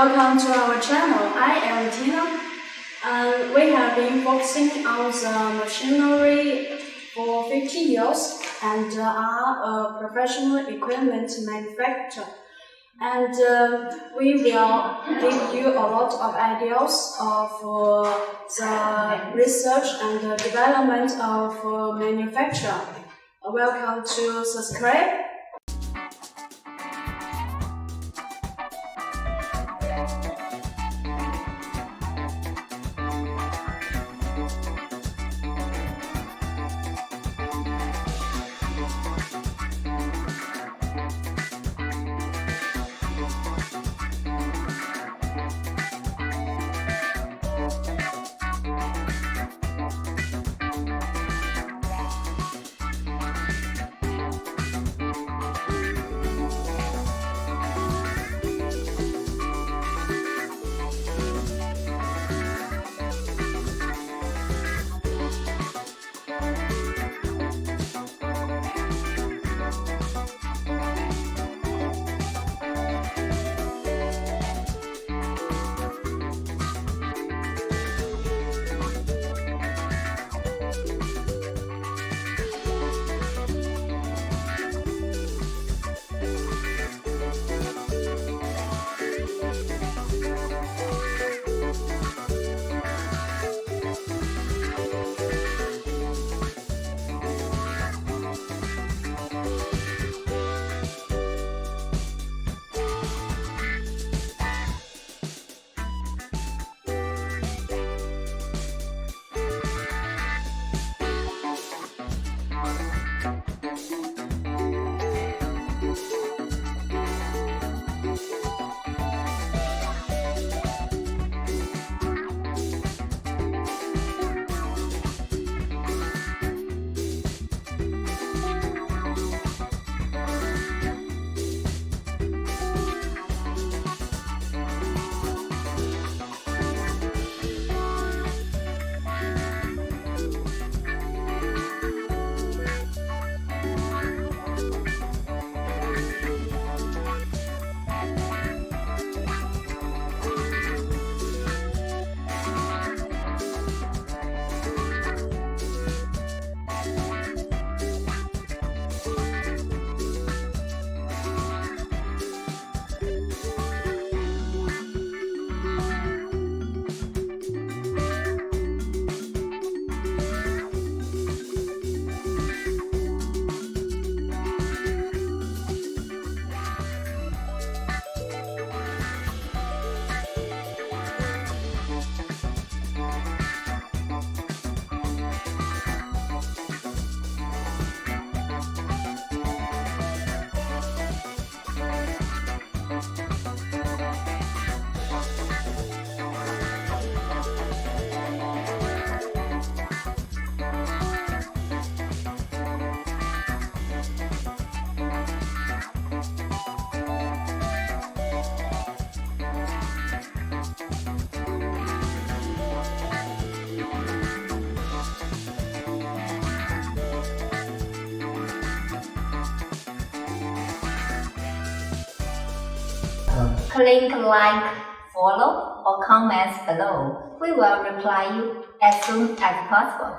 welcome to our channel. I am Tina, and we have been focusing on the machinery for 50 years and are a professional equipment manufacturer. And we will give you a lot of ideas of the research and the development of manufacture. Welcome to subscribe. Click like, follow, or comments below. We will reply you as soon as possible.